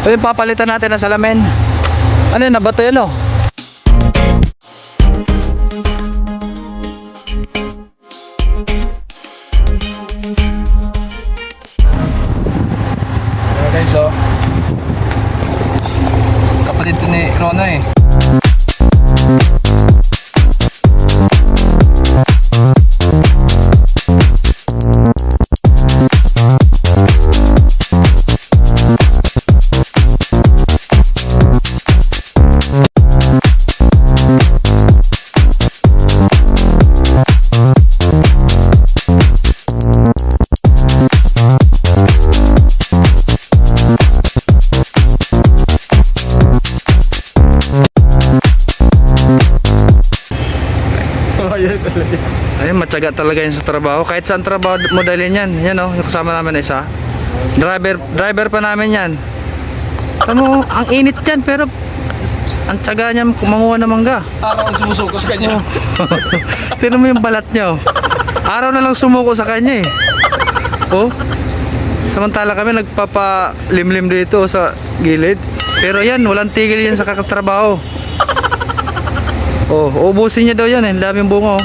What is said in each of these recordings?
Ayun, papalitan natin ang salamin. Ano yun, nabato yun, oh. Ayan guys, oh. Kapatid to ni Rona eh. Ayun, matyaga talaga yun sa trabaho. Kahit saan trabaho mo dalhin yan. Yan, oh, yung kasama namin isa. Driver pa namin yan. Ano, ang init yan, pero ang tyaga niya manguha ng mangga. Araw ang sumusuko sa kanya. Tignan mo yung balat niya, oh. Araw na lang sumuko sa kanya eh. Oh. Samantala kami nagpapalimlim dito sa gilid. Pero yan, walang tigil yan sa kakatrabaho. Oh, ubusin niya daw yan eh. Daming bunga, oh.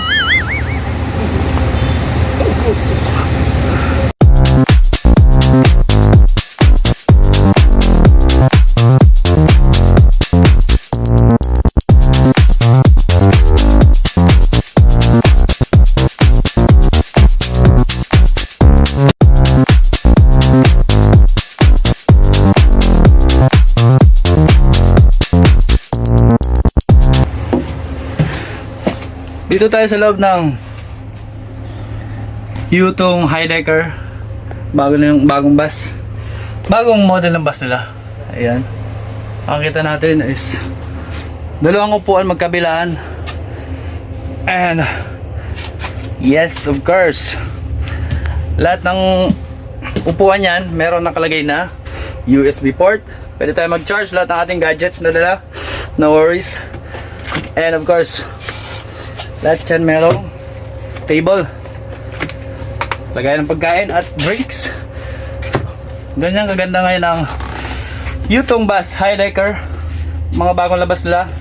Dito tayo sa loob ng Yutong Highdecker. Bagong bus. Bagong model ng bus nila. Ayan. Makikita natin is dalawang upuan magkabilaan. And yes, of course, lahat ng upuan yan meron nakalagay na USB port. Pwede tayo mag-charge lahat ng ating gadgets na dala. No worries. And of course, lahat yan merong table, lagay ng pagkain at drinks. Ganyan kaganda ngayon ang Yutong Bus Highdecker. Mga bagong labas nila.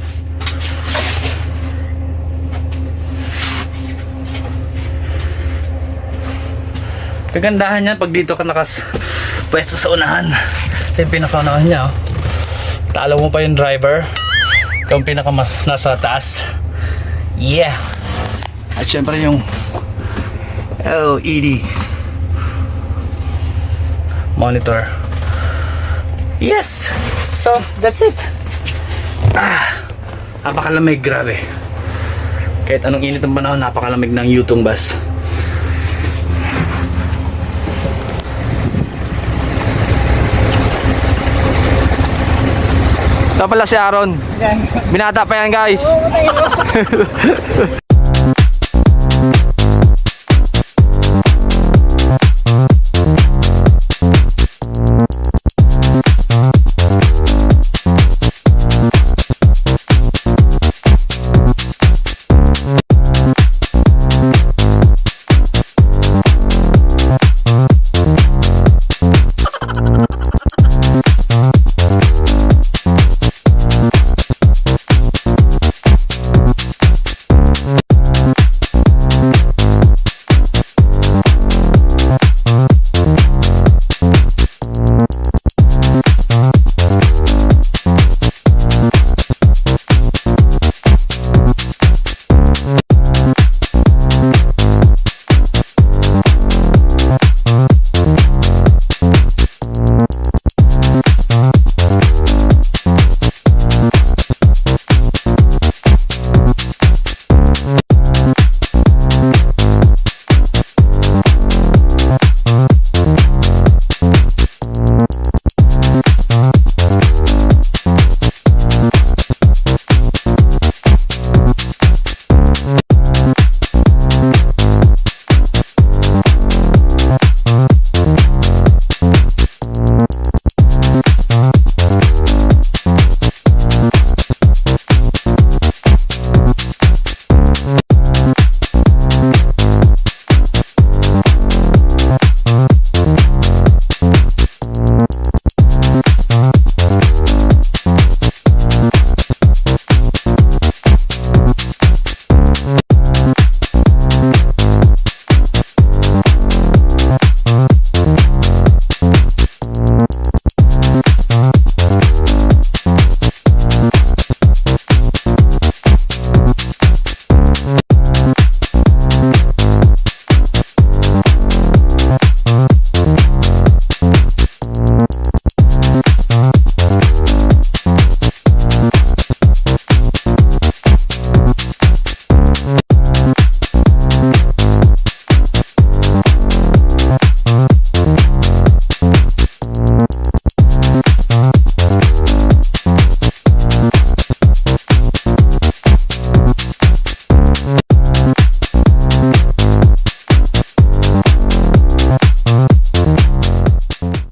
Kagandahan yan pag dito ka pwesto sa unahan. Ito yung pinakaunahan niya, oh. Talo mo pa yung driver, yung pinaka nasa taas. Yeah. At syempre yung LED monitor. Yes. So, that's it. Napakalamig, grabe. Kahit anong init ng panahon, napakalamig ng Yutong Bus. Ito pala si Aaron. Binata pa yan, guys.